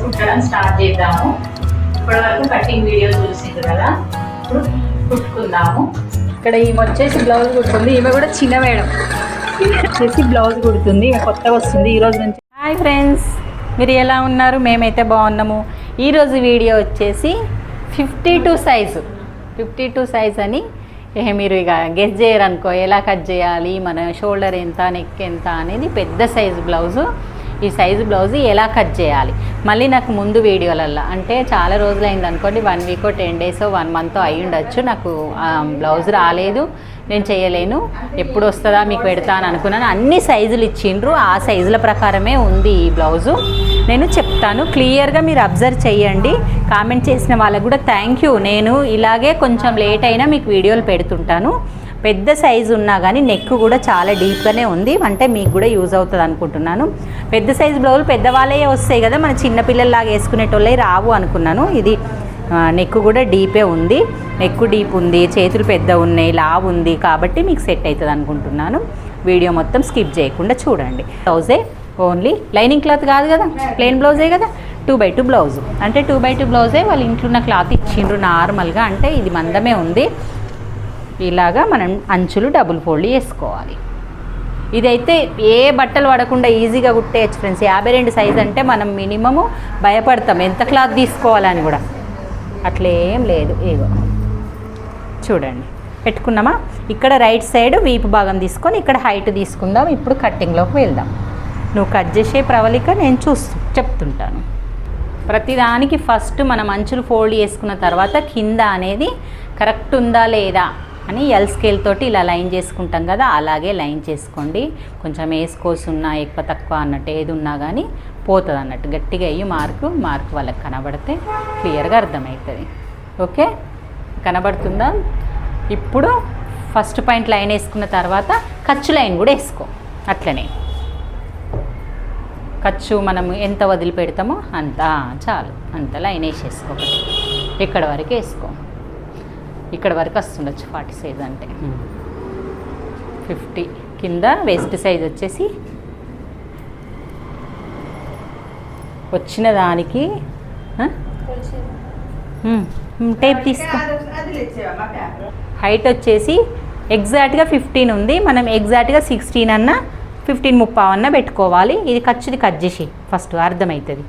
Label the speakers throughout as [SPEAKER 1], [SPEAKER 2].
[SPEAKER 1] కుట్టడం స్టార్ట్ చేద్దాము. ఇప్పటి వరకు కటింగ్ వీడియో చూసింది కదా, ఇప్పుడు కుట్టుకుందాము. ఇక్కడ ఈమె వచ్చేసి బ్లౌజ్ కుడుతుంది. ఈమె కూడా చిన్న మేడం వచ్చేసి బ్లౌజ్ కుడుతుంది. ఈమె కొత్తగా వస్తుంది ఈ రోజు నుంచి. హాయ్ ఫ్రెండ్స్, మీరు ఎలా ఉన్నారు? మేమైతే బాగున్నాము. ఈరోజు వీడియో వచ్చేసి 52 సైజు 52 సైజ్ అని మీరు ఇక గెస్ చేయరనుకో ఎలా కట్ చేయాలి, మన షోల్డర్ ఎంత, నెక్ ఎంత అనేది పెద్ద సైజు బ్లౌజు. ఈ సైజు బ్లౌజ్ ఎలా కట్ చేయాలి మళ్ళీ నాకు ముందు వీడియోలల్లో అంటే చాలా రోజులైంది అనుకోండి, 1 వీక్ 10 డేస్ 1 మంత్ అయి ఉండొచ్చు. నాకు బ్లౌజ్ రాలేదు, నేను చేయలేను, ఎప్పుడు వస్తుందా మీకు పెడతాను అనుకున్నాను. అన్ని సైజులు ఇచ్చిండ్రు, ఆ సైజుల ప్రకారమే ఉంది ఈ బ్లౌజు. నేను చెప్తాను క్లియర్గా, మీరు అబ్జర్వ్ చేయండి. కామెంట్ చేసిన వాళ్ళకు కూడా థ్యాంక్ యూ. నేను ఇలాగే కొంచెం లేట్ అయినా మీకు వీడియోలు పెడుతుంటాను. పెద్ద సైజు ఉన్నా కానీ నెక్ కూడా చాలా డీప్గానే ఉంది, అంటే మీకు కూడా యూజ్ అవుతుంది అనుకుంటున్నాను. పెద్ద సైజు బ్లౌజులు పెద్దవాళ్ళే వస్తాయి కదా, మన చిన్నపిల్లల్లాగా వేసుకునేటోళ్ళే రావు అనుకున్నాను. ఇది నెక్ కూడా డీపే ఉంది, నెక్ డీప్ ఉంది, చేతులు పెద్ద ఉన్నాయి, లావు ఉంది, కాబట్టి మీకు సెట్ అవుతుంది అనుకుంటున్నాను. వీడియో మొత్తం స్కిప్ చేయకుండా చూడండి. బ్లౌజే ఓన్లీ లైనింగ్ క్లాత్ కాదు కదా, ప్లెయిన్ బ్లౌజే కదా, 2x2 బ్లౌజు. అంటే 2x2 బ్లౌజే వాళ్ళ ఇంట్లో ఉన్న క్లాత్ ఇచ్చిండ్రు నార్మల్గా. అంటే ఇది మందమే ఉంది. ఇలాగా మనం అంచులు డబుల్ ఫోల్డ్ చేసుకోవాలి. ఇదైతే ఏ బట్టలు పడకుండా ఈజీగా కుట్టేయచ్చు ఫ్రెండ్స్. 52 సైజ్ అంటే మనం మినిమము భయపడతాం ఎంత క్లాత్ తీసుకోవాలని కూడా, అట్లేం లేదు. ఏగో చూడండి, పెట్టుకున్నామా. ఇక్కడ రైట్ సైడ్ వీపు భాగం తీసుకొని ఇక్కడ హైట్ తీసుకుందాం. ఇప్పుడు కట్టింగ్లోకి వెళ్దాం. నువ్వు కట్ చేసే ప్రవళిక నేను చెప్తుంటాను. ప్రతిదానికి ఫస్ట్ మనం అంచులు ఫోల్డ్ చేసుకున్న తర్వాత కింద అనేది కరెక్ట్ ఉందా లేదా అని ఎల్ స్కేల్ తోటి ఇలా లైన్ చేసుకుంటాం కదా, అలాగే లైన్ చేసుకోండి. కొంచెం వేసుకోసున్నా ఎక్కువ తక్కువ అన్నట్టు ఏది ఉన్నా కానీ పోతుంది అన్నట్టు. గట్టిగా అయ్యి మార్కు వాళ్ళకి కనబడితే క్లియర్గా అర్థమవుతుంది. ఓకే, కనబడుతుందా? ఇప్పుడు ఫస్ట్ పాయింట్ లైన్ వేసుకున్న తర్వాత ఖర్చు లైన్ కూడా వేసుకో. అట్లనే ఖర్చు మనం ఎంత వదిలిపెడతామో అంత చాలు, అంత లైన్ వేసేసుకో. ఇక్కడ వరకు వేసుకో. ఇక్కడ వరకు వస్తుండొచ్చు 40 సైజ్ అంటే 50. కింద వెస్ట్ సైజ్ వచ్చేసి వచ్చిన దానికి టేప్ తీసుకో. హైట్ వచ్చేసి ఎగ్జాక్ట్గా 15 ఉంది. మనం ఎగ్జాక్ట్గా 16 అన్నా 15.5 అన్నా పెట్టుకోవాలి. ఇది ఖర్చుది కట్ చేసి ఫస్ట్ అర్థమవుతుంది.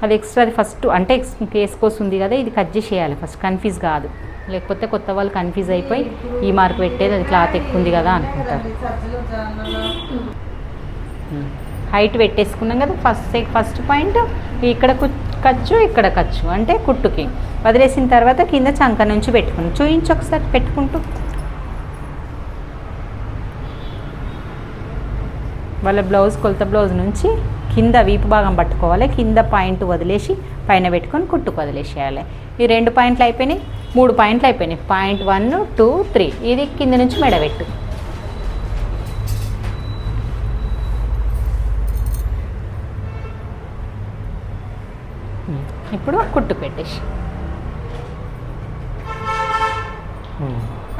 [SPEAKER 1] అది ఎక్స్ట్రాది ఫస్ట్ అంటే వేసుకోస్తుంది కదా, ఇది కట్ చేసేయాలి ఫస్ట్. కన్ఫ్యూజ్ కాదు, లేకపోతే కొత్త వాళ్ళు కన్ఫ్యూజ్ అయిపోయి ఈ మార్క్ పెట్టేది అది క్లాత్ ఎక్కువ ఉంది కదా అనుకుంటారు. హైట్ పెట్టేసుకున్నాం కదా. ఫస్ట్ పాయింట్ ఇక్కడ ఖర్చు, ఇక్కడ ఖర్చు అంటే కుట్టుకి వదిలేసిన తర్వాత కింద చంక నుంచి పెట్టుకుని చూయించి ఒకసారి పెట్టుకుంటూ. వాళ్ళ బ్లౌజ్ కొలత బ్లౌజ్ నుంచి కింద వీపు భాగం పట్టుకోవాలి. కింద పాయింట్ వదిలేసి పైన పెట్టుకొని కుట్టుకు వదిలేసేయాలి. ఈ 2 పాయింట్లు అయిపోయినాయి, 3 పాయింట్లు అయిపోయినాయి. పాయింట్ 1, 2, 3 ఇది కింద నుంచి మెడబెట్టు. ఇప్పుడు కుట్టు పెట్టేసి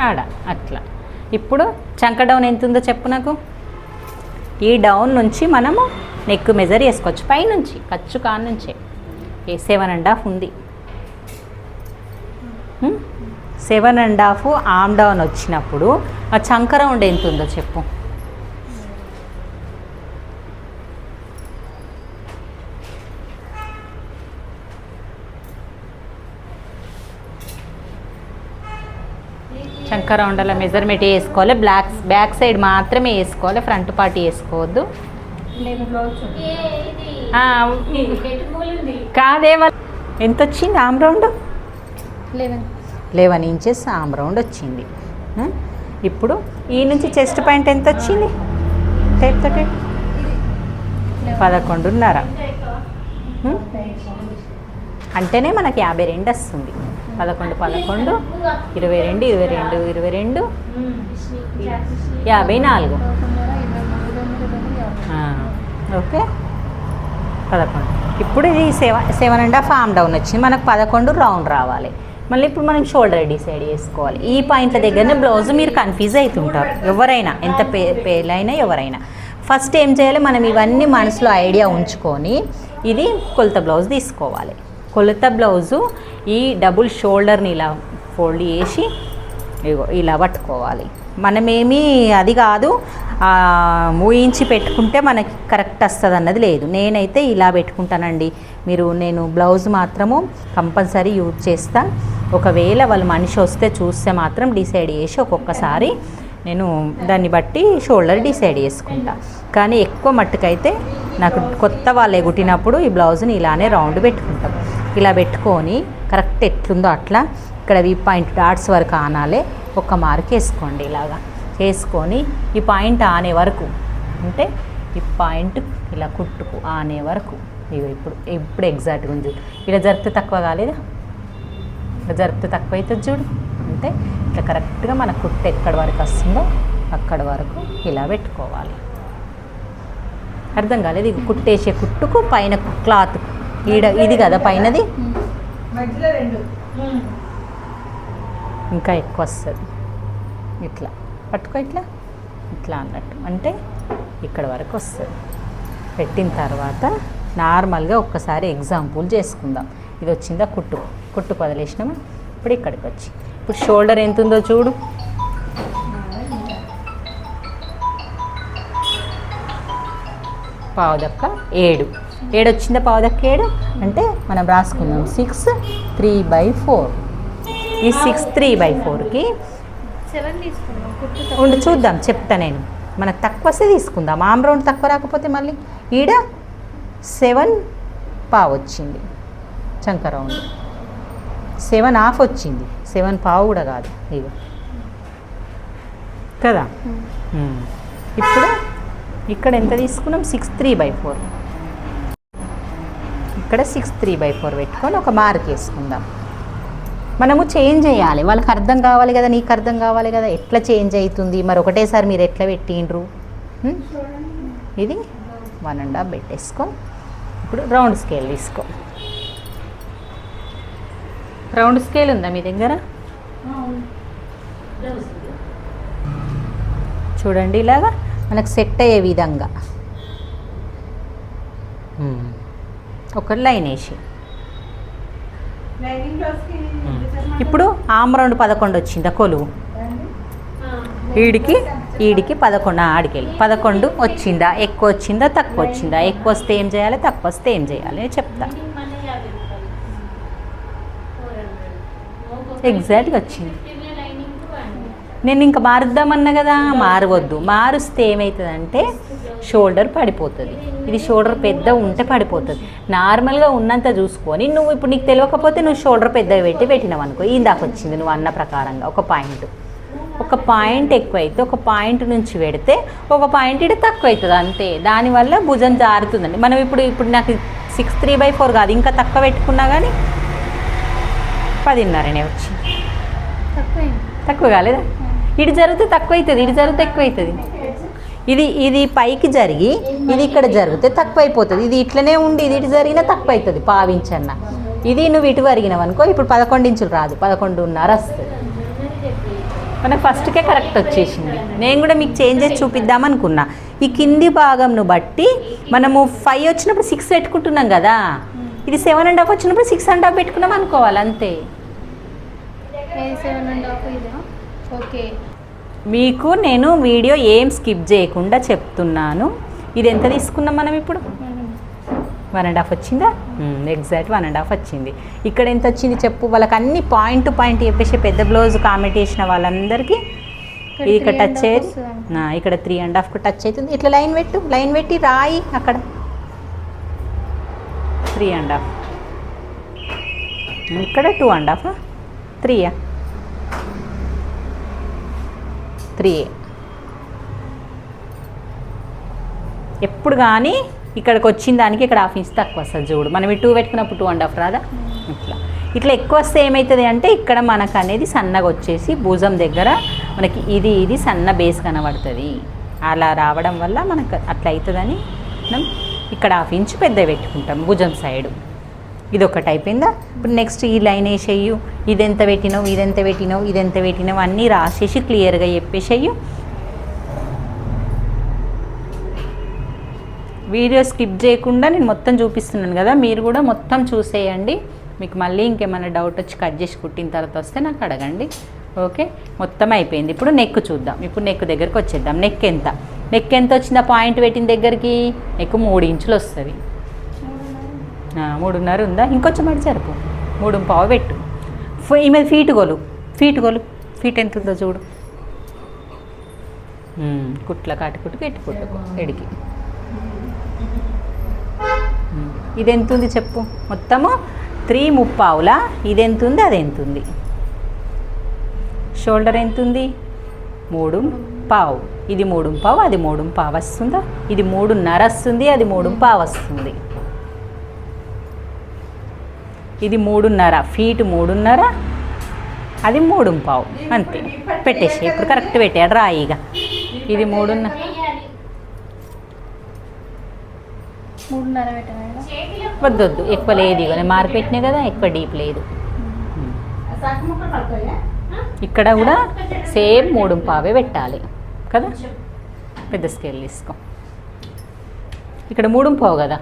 [SPEAKER 1] ఆడ అట్లా. ఇప్పుడు చంక డౌన్ ఎంత ఉందో చెప్పు నాకు. ఈ డౌన్ నుంచి మనము నెక్ మెజర్ చేసుకోవచ్చు. పైనుంచి ఖర్చు కానుంచే 7.5 ఉంది. 7.5 ఆమ్ డౌన్ వచ్చినప్పుడు ఆ చంక రౌండ్ ఎంత ఉందో చెప్పు. చంక రౌండ్ల మెజర్మెంట్ వేసుకోవాలి. బ్యాక్ సైడ్ మాత్రమే వేసుకోవాలి, ఫ్రంట్ పార్ట్ వేసుకోవద్దు. కాదే ఎంత వచ్చింది arm round? 11 inches arm round వచ్చింది. ఇప్పుడు ఈ నుంచి చెస్ట్ పాయింట్ ఎంత వచ్చింది? టేప్ తో 11.5 అంటేనే మనకి 52 వస్తుంది. 11, 11, 22, 22, 22, 54. ఓకే, 11. ఇప్పుడు ఇది 7.5 ఆమ్ డౌన్ వచ్చింది. మనకు 11 రౌండ్ రావాలి. మళ్ళీ ఇప్పుడు మనం షోల్డర్ డిసైడ్ చేసుకోవాలి. ఈ పాయింట్ల దగ్గరనే బ్లౌజ్ మీరు కన్ఫ్యూజ్ అవుతుంటారు ఎవరైనా, ఎంత పేలైనా ఎవరైనా.
[SPEAKER 2] ఫస్ట్ ఏం చేయాలి, మనం ఇవన్నీ మనసులో ఐడియా ఉంచుకొని ఇది కొలత బ్లౌజ్ తీసుకోవాలి. కొలత బ్లౌజు ఈ డబుల్ షోల్డర్ని ఇలా ఫోల్డ్ చేసి ఇగో ఇలా పట్టుకోవాలి. మనమేమీ అది కాదు ఊహించి పెట్టుకుంటే మనకి కరెక్ట్ వస్తుంది అన్నది లేదు. నేనైతే ఇలా పెట్టుకుంటానండి. నేను బ్లౌజ్ మాత్రము కంపల్సరీ యూజ్ చేస్తా. ఒకవేళ వాళ్ళు మనిషి వస్తే చూస్తే మాత్రం డిసైడ్ చేసి ఒక్కొక్కసారి నేను దాన్ని బట్టి షోల్డర్ డిసైడ్ చేసుకుంటా. కానీ ఎక్కువ మట్టుకైతే నాకు కొత్త వాళ్ళే కుట్టినప్పుడు ఈ బ్లౌజ్ని ఇలానే రౌండ్ పెట్టుకుంటాం. ఇలా పెట్టుకొని కరెక్ట్ ఎట్లుందో అట్లా ఇక్కడ వీ పాయింట్ డాట్స్ వరకు ఆనాలే ఒక మార్క్ వేసుకోండి. ఇలాగా వేసుకొని ఈ పాయింట్ ఆనే వరకు, అంటే ఈ పాయింట్ ఇలా కుట్టుకు ఆనే వరకు ఇప్పుడు ఎగ్జాక్ట్గా ఉంది చూడు. ఇలా జరిపితే తక్కువ కాలేదా, ఇలా జరిపితే తక్కువ అవుతుంది చూడు. అంటే ఇట్లా కరెక్ట్గా మన కుట్టు ఎక్కడి వరకు వస్తుందో అక్కడి వరకు ఇలా పెట్టుకోవాలి. అర్థం కాలేదు? ఇది కుట్టేసే కుట్టుకు పైన క్లాత్ ఇది కదా పైనది, ఇంకా ఎక్కువ వస్తుంది. ఇట్లా పట్టుకో, ఇట్లా అన్నట్టు, అంటే ఇక్కడ వరకు వస్తుంది. పెట్టిన తర్వాత నార్మల్గా ఒక్కసారి ఎగ్జాంపుల్ చేసుకుందాం. ఇది వచ్చిందా కుట్టు వదిలేసినామా, ఇప్పుడు ఇక్కడికి వచ్చి ఇప్పుడు షోల్డర్ ఎంత ఉందో చూడు. పావుదక్క 7 వచ్చిందా, పావుదక్క 7 అంటే మనం రాసుకుందాం 6 3/4. ఈ 6 3/4కి
[SPEAKER 1] 7 తీసుకుందాం.
[SPEAKER 2] ఉండి చూద్దాం, చెప్తా నేను. మనకు తక్కువ వస్తే తీసుకుందాం. ఆమ్ రౌండ్ తక్కువ రాకపోతే మళ్ళీ ఈడ 7 పావు వచ్చింది, చంక రౌండ్ 7.5 వచ్చింది, 7 పావు కూడా కాదు ఇగో కదా. ఇప్పుడు ఇక్కడ ఎంత తీసుకున్నాం, 6 3/4. ఇక్కడ 6 3/4 పెట్టుకొని ఒక మార్క్ వేసుకుందాం. మనము చేంజ్ చేయాలి, వాళ్ళకి అర్థం కావాలి కదా, నీకు అర్థం కావాలి కదా ఎట్లా చేంజ్ అవుతుంది. మరి ఒకటేసారి మీరు ఎట్లా పెట్టిండ్రు. ఇది 1.5 పెట్టేసుకో. ఇప్పుడు రౌండ్ స్కేల్ తీసుకో. రౌండ్ స్కేల్ ఉందా మీ దగ్గర? చూడండి, ఇలాగా మనకు సెట్ అయ్యే విధంగా ఒక లైన్ వేసి, ఇప్పుడు ఆమ్ రౌండ్ 11 వచ్చిందా కొలువు, ఈడికి 11, ఆడికెళ్ళి 11 వచ్చిందా, ఎక్కువ వచ్చిందా తక్కువ వచ్చిందా, ఎక్కువ వస్తే ఏం చేయాలి, తక్కువ వస్తే ఏం చేయాలి నేను చెప్తా. ఎగ్జాక్ట్గా వచ్చింది. నేను ఇంకా మారుద్దామన్నా కదా, మారవద్దు. మారుస్తే ఏమవుతుందంటే షోల్డర్ పడిపోతుంది. ఇది షోల్డర్ పెద్ద ఉంటే పడిపోతుంది. నార్మల్గా ఉన్నంత చూసుకొని నువ్వు ఇప్పుడు నీకు తెలియకపోతే నువ్వు షోల్డర్ పెద్దగా పెట్టినావు అనుకో, ఇందాక వచ్చింది నువ్వు అన్న ప్రకారంగా ఒక పాయింట్ ఎక్కువైతే ఒక పాయింట్ నుంచి పెడితే ఒక పాయింట్ ఇటు తక్కువ అవుతుంది అంతే. దానివల్ల భుజం జారుతుందండి. మనం ఇప్పుడు నాకు 6 3/4 కాదు, ఇంకా తక్కువ పెట్టుకున్నా కానీ 10.5 వచ్చింది. తక్కువ కాలేదా? ఇటు జరిగితే తక్కువ అవుతుంది, ఇటు జరిగితే ఎక్కువ అవుతుంది. ఇది పైకి జరిగి ఇది ఇక్కడ జరిగితే తక్కువ అయిపోతుంది. ఇది ఇట్లనే ఉండి ఇది ఇటు జరిగినా తక్కువ అవుతుంది పావించన్న. ఇది నువ్వు ఇటు వరిగినావు అనుకో, ఇప్పుడు 11 ఇంచులు రాదు, 11.5 వస్తుంది. మనకు ఫస్ట్కే కరెక్ట్ వచ్చేసింది. నేను కూడా మీకు చేంజ్ చేసి చూపిద్దామనుకున్నా. ఈ కింది భాగంను బట్టి మనము 5 వచ్చినప్పుడు 6 పెట్టుకుంటున్నాం కదా, ఇది 7.5 వచ్చినప్పుడు 6.5 పెట్టుకున్నాం అనుకోవాలి అంతే.
[SPEAKER 1] ఓకే,
[SPEAKER 2] మీకు నేను వీడియో ఏం స్కిప్ చేయకుండా చెప్తున్నాను. ఇది ఎంత తీసుకున్నాం మనం ఇప్పుడు? 1.5 వచ్చిందా? ఎగ్జాక్ట్ 1.5 వచ్చింది. ఇక్కడ ఎంత వచ్చింది చెప్పు. వాళ్ళకి అన్ని పాయింట్ చెప్పేసి పెద్ద బ్లౌజ్ కామెంట్ చేసిన వాళ్ళందరికీ ఇది ఇక్కడ టచ్ అయ్యేది, ఇక్కడ 3.5కు టచ్ అవుతుంది. ఇట్లా లైన్ పెట్టి రాయి అక్కడ 3.5, ఇక్కడ 2.5, 3 ఎప్పుడు కానీ ఇక్కడికి వచ్చిన దానికి ఇక్కడ 1/2 ఇంచ్ తక్కువ వస్తుంది చూడు. మనం 2 పెట్టుకున్నప్పుడు 2.5 రాదా? ఇట్లా ఎక్కువ వస్తే ఏమవుతుంది అంటే ఇక్కడ మనకు అనేది సన్నగా వచ్చేసి భుజం దగ్గర మనకి ఇది సన్న బేస్ కనబడుతుంది. అలా రావడం వల్ల మనకు అట్లా అవుతుందని మనం ఇక్కడ 1/2 ఇంచ్ పెద్ద పెట్టుకుంటాం భుజం సైడు. ఇది ఒకటి అయిపోయిందా? ఇప్పుడు నెక్స్ట్ ఈ లైన్ వేసేయు. ఇదెంత పెట్టినావు అన్నీ రాసేసి క్లియర్గా చెప్పేసేయు. వీడియో స్కిప్ చేయకుండా నేను మొత్తం చూపిస్తున్నాను కదా, మీరు కూడా మొత్తం చూసేయండి. మీకు మళ్ళీ ఇంకేమైనా డౌట్ వచ్చి కట్ చేసి కుట్టిన తర్వాత వస్తే నాకు అడగండి. ఓకే, మొత్తం అయిపోయింది. ఇప్పుడు నెక్ చూద్దాం. ఇప్పుడు నెక్ దగ్గరికి వచ్చేద్దాం. నెక్ ఎంత వచ్చిందా పాయింట్ పెట్టిన దగ్గరికి? నెక్ 3 ఇంచులు వస్తుంది. 3.5 ఉందా? ఇంకొంచెం మరి సరిపో. 3.5 పెట్టు. ఈ మీద ఫీట్ కొలు. ఫీట్ ఎంత ఉందో చూడు. కుట్ల కాటి కుట్టుకు ఎట్టు కుట్టుకో ఎడికి. ఇది ఎంత ఉంది చెప్పు? మొత్తము 3.25లా? ఇది ఎంత ఉంది, అది ఎంత ఉంది? షోల్డర్ ఎంత ఉంది? 3.5. ఇది 3.5, అది 3.5 వస్తుందా? ఇది 3.5 వస్తుంది, అది 3.5 వస్తుంది. ఇది 3.5 ఫీట్, 3.5 అది 3.5 అంతే. పెట్టేసి ఇప్పుడు కరెక్ట్ పెట్టాడు రాయిగా. ఇది 3.5 వద్దొద్దు, ఎక్కువ లేదు. ఇక నేను మార్క్ పెట్టినా కదా, ఎక్కువ డీప్ లేదు. ఇక్కడ కూడా సేమ్ 3.5 పెట్టాలి కదా. పెద్ద స్కేల్ తీసుకో. ఇక్కడ 3.5 కదా,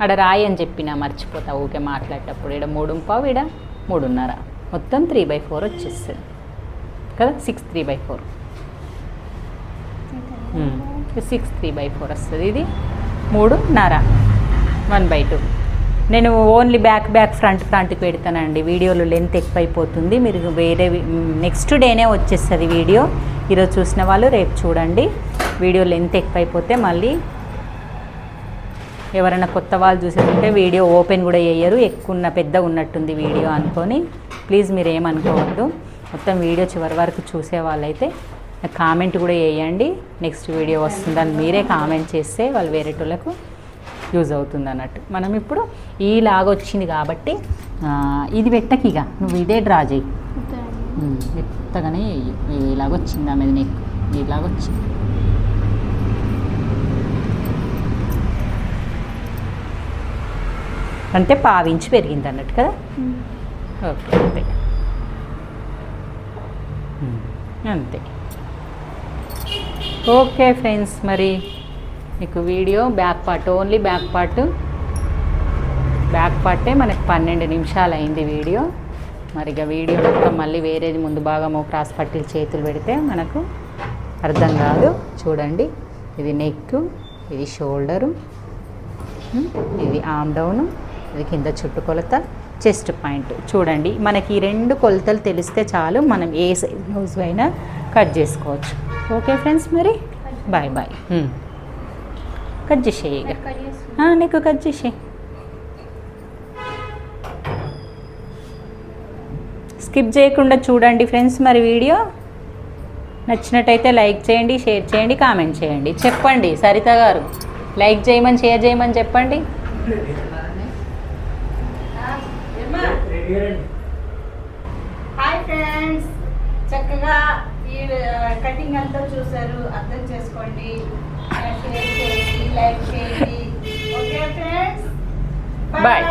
[SPEAKER 2] ఆడ రాయి అని చెప్పినా మర్చిపోతా ఊకే మాట్లాడేటప్పుడు. ఇక్కడ 3.5, ఇక్కడ 3.5, మొత్తం 3/4 వచ్చేస్తుంది కదా. 6 3/4, 6 3/4 వస్తుంది. ఇది 3.5, 1/2. నేను ఓన్లీ బ్యాక్ ఫ్రంట్కి పెడతానండి. వీడియోలో లెంత్ ఎక్కువైపోతుంది. మీరు వేరే నెక్స్ట్ డేనే వచ్చేస్తుంది వీడియో. ఈరోజు చూసిన వాళ్ళు రేపు చూడండి. వీడియో లెంత్ ఎక్కువైపోతే మళ్ళీ ఎవరైనా కొత్త వాళ్ళు చూసేస్తుంటే వీడియో ఓపెన్ కూడా చేయరు. పెద్ద ఉన్నట్టుంది వీడియో అనుకొని ప్లీజ్ మీరు ఏమనుకోవద్దు. మొత్తం వీడియో చివరి వరకు చూసే వాళ్ళైతే కామెంట్ కూడా వేయండి. నెక్స్ట్ వీడియో వస్తుందని మీరే కామెంట్ చేస్తే వాళ్ళు వేరేటోళ్ళకు యూజ్ అవుతుంది అన్నట్టు. మనం ఇప్పుడు ఈలాగా వచ్చింది కాబట్టి ఇది పెట్టకిక నువ్వు ఇదే డ్రా చేయి. మెత్తగానే ఇలాగ వచ్చింది ఆమెది నెక్, ఇలాగ వచ్చింది. అంటే 1/2 ఇంచ్ పెరిగింది అన్నట్టు కదా. ఓకే, అంతే అంతే. ఓకే ఫ్రెండ్స్, మరి మీకు video back part, only back పార్టే మనకు 12 నిమిషాలు అయింది వీడియో. మరి ఇక వీడియో మొత్తం మళ్ళీ వేరేది ముందు భాగము క్రాస్ పట్టీలు చేతులు పెడితే మనకు అర్థం కాదు. చూడండి, ఇది నెక్, ఇది షోల్డరు, ఇది ఆర్మ్ డౌను, ఇది కింద చుట్టుకొలత, చెస్ట్ పాయింట్. చూడండి, మనకి ఈ 2 కొలతలు తెలిస్తే చాలు, మనం ఏ సైజ్ బ్లౌజ్ అయినా కట్ చేసుకోవచ్చు. ఓకే ఫ్రెండ్స్, మరి బాయ్. కట్ చేసేయి ఇక, నీకు కట్ చేసేయి. స్కిప్ చేయకుండా చూడండి ఫ్రెండ్స్. మరి వీడియో నచ్చినట్టయితే లైక్ చేయండి, షేర్ చేయండి, కామెంట్ చేయండి. చెప్పండి సరిత గారు, లైక్ చేయమని, షేర్ చేయమని చెప్పండి.
[SPEAKER 3] హాయ్ ఫ్రెండ్స్, చక్కగా ఈ కటింగ్ అంతా చూసారు, అర్థం చేసుకోండి, షేర్ చేయండి, లైక్ చేయండి. Okay friends,
[SPEAKER 2] bye.